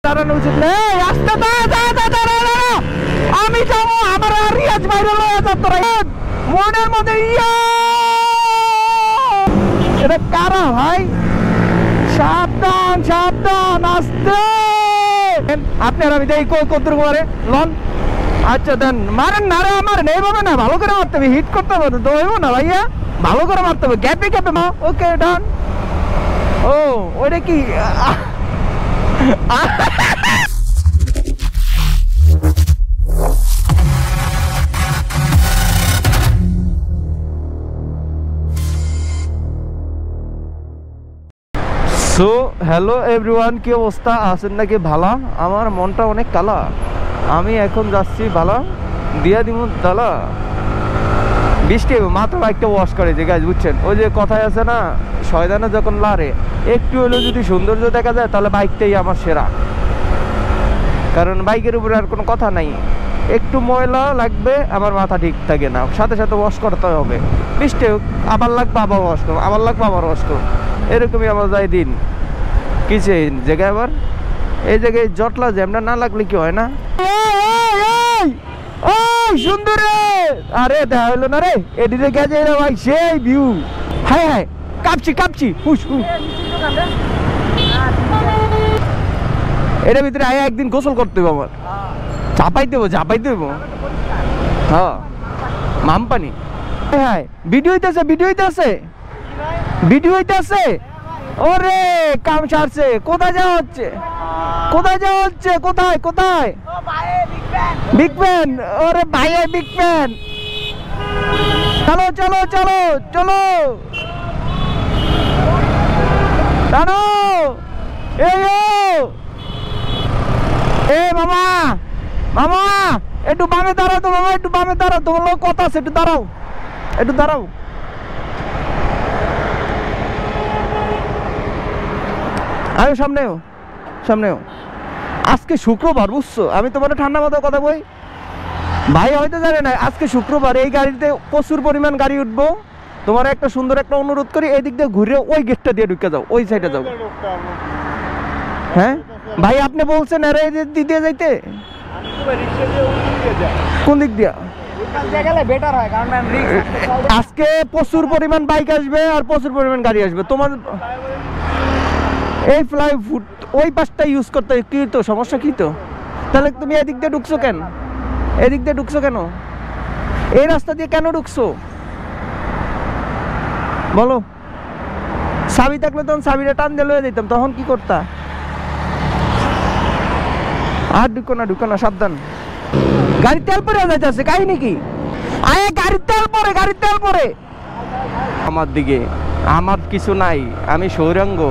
দাঁড়ানো উচিত না। আস্তে আমি যাবো, আমার রিয়াজ বাইরে লয়ে যা তোরা মনের মধ্যে। এটা কারা ভাই? সাবধান সাবধান, আস্তে। আপনার আমি দেখি কত মারে লন। আচ্ছা দেন, মারেন না রে, আমার এইভাবে না, ভালো করে মারতে হবে, হিট করতে হবে তো হইব না ভাইয়া, ভালো করে মারতে হবে, গ্যাপে গ্যাপে মা। ওকে ডান। ও ওইটা কি? সো হ্যালো এভরিওয়ান, কি অবস্থা আছেন নাকি? ভালো? আমার মনটা অনেক কালা। আমি এখন যাচ্ছি বালা দিয়া দিমু দালা, বৃষ্টি মাত্র একটা ওয়াশ করে যে গাছ, বুঝছেন? ওই যে কথায় আছে না, শয়তানে যখন লারে একটু হলেও যদি সৌন্দর্য দেখা যায় তাহলে বাইকটাই আমার সেরা। কারণ বাইকের উপরে আর কোনো কথা নাই, একটু ময়লা লাগবে আমার মাথা ঠিক থাকে না, সাথে সাথে ওয়াশ করতে হবে। বৃষ্টি হোক, আবার লাগবে আবার ওয়াশ করো, আবার লাগবে আবার ওয়াশ করো, এরকমই আমার যাই দিন। কিসে জায়গায় আবার এই জায়গায় জটলা জ্যামটা না লাগলে কি হয় না? সুন্দর রে, আরে দেখা হইলো না রে, এদিকে গেছে রে ভাই, সেই ভিউ। হ্যাঁ হ্যাঁ, কাঁপছি কাঁপছি। এটার ভিতরে আয় একদিন গোসল করতে হবে আমার, ঝাপাই দেবো ঝাপাই দেবো। হ্যাঁ মাম পানি। হ্যাঁ ভিডিও হইতেছে, ভিডিও হইতেছে, ভিডিও হইতেছে। ওরে কাম সারছে। কোথায় যাওয়া হচ্ছে? কোথায় যাওয়া হচ্ছে? কোথায় কোথায়? Big fan. ওরে ভাই বিগ ফ্যান। চলো চলো চলো চলো জানো। এ মামা মামা একটু বামে দাঁড়াও তো, মামা একটু বামে দাঁড়াও, তোমার লোক কথা আছে, একটু দাঁড়াও, একটু দাঁড়াও। আরে সামনেও সামনেও। আজকে শুক্রবার, বুঝছো? আমি তোমার ঠান্ডা মাথায় কথা বই, ভাই হয়তো জানে না আজকে শুক্রবার। এই গাড়িতে প্রচুর পরিমাণ গাড়ি উঠবো। তোমার একটা সুন্দর একটা অনুরোধ করি, এই দিক দিয়ে ঘুরে ওই গেটটা দিয়ে ঢুকে যাও, ওই সাইডে যাও। হ্যাঁ ভাই আপনি বলছেন আরে দিয়ে যাইতে, কোন দিক দিয়া? আজকে প্রচুর পরিমাণ বাইক আসবে আর প্রচুর পরিমাণ গাড়ি আসবে। তোমার এই ফ্লাই ফুট ওই পাশটা ইউজ করতে কি তো সমস্যা? কি তো তাহলে তুমি এদিক দিয়ে ঢুকছো কেন? এদিক দিয়ে ঢুকছো কেন? এই রাস্তা দিয়ে কেন ঢুকছো বলো? চাবি থাকলে তখন চাবিটা টান দিয়ে লয়ে যেতাম, তখন কি করতা? আর ঢুকো না, ঢুকো না, সাবধান। গাড়ি তেল পরে যাইতেছে, কাহিনী কি? আরে গাড়ির তেল পরে, গাড়ির তেল পরে আমার দিকে। আমার কিছু নাই, আমি সৌরাঙ্গ।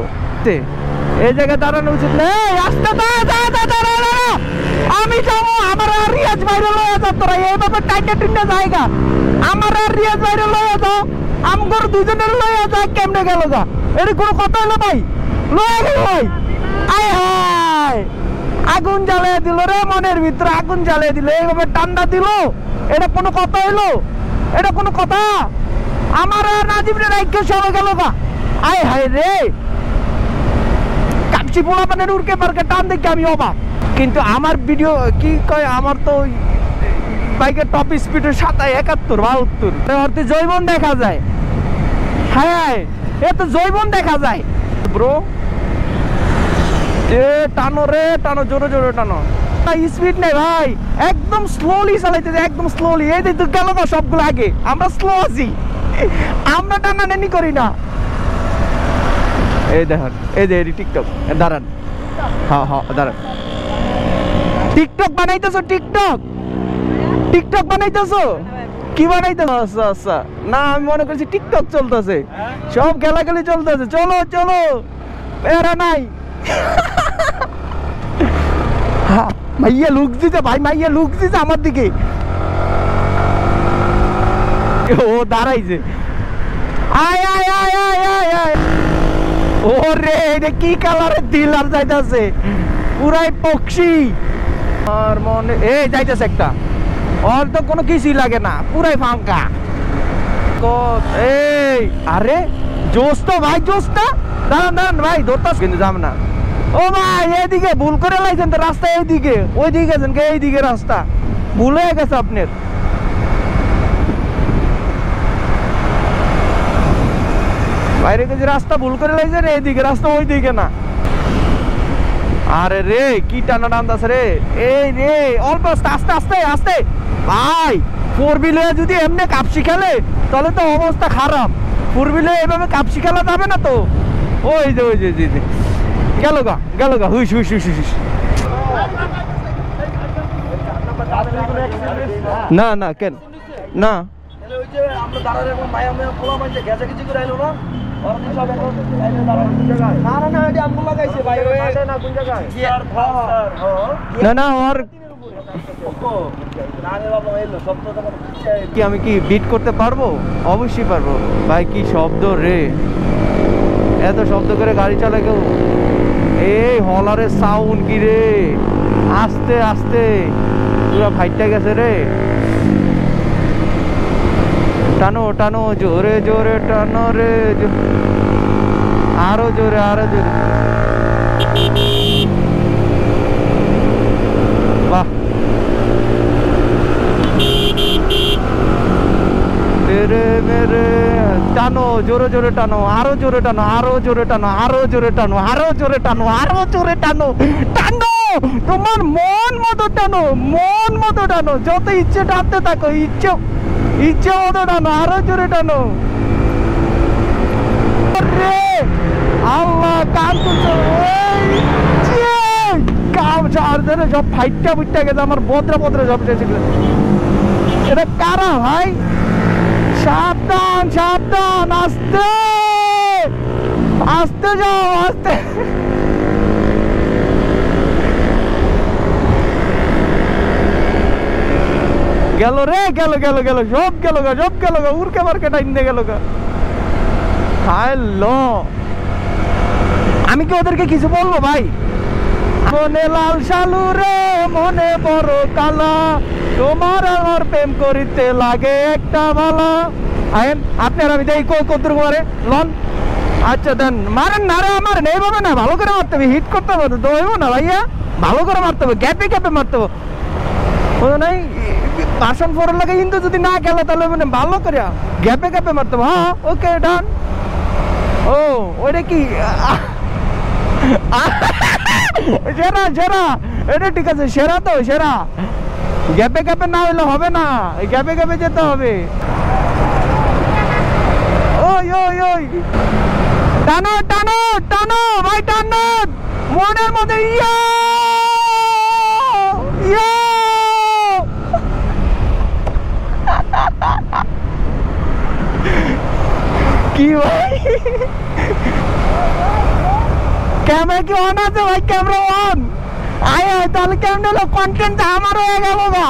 এই জায়গায় দাঁড়ানো উচিত না। আস্তে আমি যাবো, আমার রিয়াজ বাইরে লয়ে যা তোরা, এইভাবে টাইটা টিন্ডা জায়গা। আমার রিয়াজ বাইরে লয়ে যাও, আমগর দুজনের লয়ে যা। কেমনে গেল যা? এটা কোনো কথা হলো ভাই? লয়ে গেল ভাই। আয় হায়, আগুন জ্বালিয়ে দিল রে, মনের ভিতরে আগুন জ্বালিয়ে দিল, এইভাবে ঠান্ডা দিল। এটা কোনো কথা হইলো? এটা কোনো কথা? আমার নাজিব রে রাইকে সরে গেল গা। আয় হায় রে, কাপচি পোলা মানে উড়কে পারকে টান দেখে আমি অবাক। কিন্তু আমার ভিডিও কি কয়, আমার তো বাইকের টপ স্পিডের ৭৭ 72 জৈবন দেখা যায়। হ্যাঁ এ তো জৈবন দেখা যায় ব্রো। টানো রে টানো, জোরে জোরে টানো। স্পিড নেই ভাই, একদম স্লোলি চালাইতে, একদম স্লোলি। এই তো গেল না সবগুলো আগে, আমরা স্লো আছি, আমরা টানাটানি করি না। এই দেখেন, এই যে টিকটক, দাঁড়ান। হ্যাঁ হ্যাঁ দাঁড়ান। টিকটক বানাইতেছো? টিকটক টিকটক বানাইতেছো? কি বানাইতেছো? আচ্ছা আচ্ছা, না আমি মনে করছি টিকটক চলতেছে, সব খেলাখেলি চলতেছে। চলো চলো, এরা নাই। মাইয়া লুক দিছে ভাই, মাইয়া লুক দিছে আমার দিকে। ও দাঁড়াইছে। আয় আয় আয় আয় আয় আয়। ওরে এটা কি কালারের দিল আর যাইতেছে, পুরাই পক্ষী। আর মনে এই যাইতেছে একটা, ওর তো কোনো কিছুই লাগে না, পুরাই ফাঁকা। এই আরে জোস তো ভাই, জোস না। দাঁড়ান দাঁড়ান ভাই, ধরতাস কিন্তু যাম না। ও ভাই এইদিকে ভুল করে লাইছেন তো, রাস্তা এইদিকে, ওইদিকে গেছেন কে? এইদিকে রাস্তা ভুল হয়ে গেছে আপনার। বাইরে গেছে রাস্তা ভুল করে লাইছেন, এইদিকে রাস্তা, ওইদিকে না। আরে রে কি টানা টানতাছে রে, এই রে অল্প আস্তে আস্তে আস্তে আস্তে। ভাই ফোর হুইলে যদি এমনি কাপসি খেলে তাহলে তো অবস্থা খারাপ। ফোর হুইলে এভাবে কাপসি খেলা যাবে না তো। ওই যে ওই যে গেল গা হুইস হুইস হুইস হুইস। না না কেন না, না না ওর কি আমি কি বিট করতে পারবো? অবশ্যই পারবো ভাই। কি শব্দ রে, এত শব্দ করে গাড়ি চালায় কেউ? এই হলারের সাউন্ড কি রে, আস্তে আস্তে পুরো ফাইটটা গেছে রে। টানো টানো জোরে জোরে টানো রে, আরো জোরে আরো জোরে। বাহ মেরে মেরে টানো, জোরে জোরে টানো, আরো জোরে টানো, আরো জোরে টানো, আরো জোরে টানো, আরো জোরে টানো, আরো জোরে টানো। টানো তোমার মন মতো টানো, মন মতো টানো, যত ইচ্ছে টানতে থাকো, ইচ্ছে মতো টানো, আরো জোরে টানো। আল্লাহ কান সব ফাইটটা ফুটটা গেছে আমার, বদরা বদরা সব শেষ। এটা কারা ভাই? সাবধান সাবধান, আস্তে আস্তে যাও, আস্তে। গেল রে, গেল গেল গেল, সব গেল গা, সব গেল গা, উড়কে মারকে টাইম দিয়ে গেল গা। হ্যালো, আমি কি ওদেরকে কিছু বলবো ভাই? মনে লাল শালু রে, মনে বড় কালা, তোমার আমার প্রেম করিতে লাগে একটা ভালা। আইন আপনার আমি দেই কত করে লন। আচ্ছা দেন, মারেন না রে, আমার নেই পাবে না, ভালো করে মারতে হবে, হিট করতে হবে তো হইব না ভাইয়া, ভালো করে মারতে হবে, গ্যাপে গ্যাপে মারতে হবে। বুঝো নাই, ভার্সন 4 লাগে কিন্তু যদি না খেলে তাহলে মানে ভালো করে গ্যাপে গ্যাপে মারতে হবে। হ্যাঁ ওকে ডান। ও ওইটা কি সেরা সেরা, এটা ঠিক আছে, সেরা তো সেরা। গ্যাপে গ্যাপে না হইলে হবে না, গ্যাপে গ্যাপে যেতে হবে। ওই ওই ওই টানো টানো টানো ভাই, টানো মনের মধ্যে। ইয়া ইয়া কি ভাই, ক্যামেরা কি অন আছে ভাই? Camera on. আয় তাহলে কেমন হলো, কন্টেন্ট আমার হয়ে গেল গা।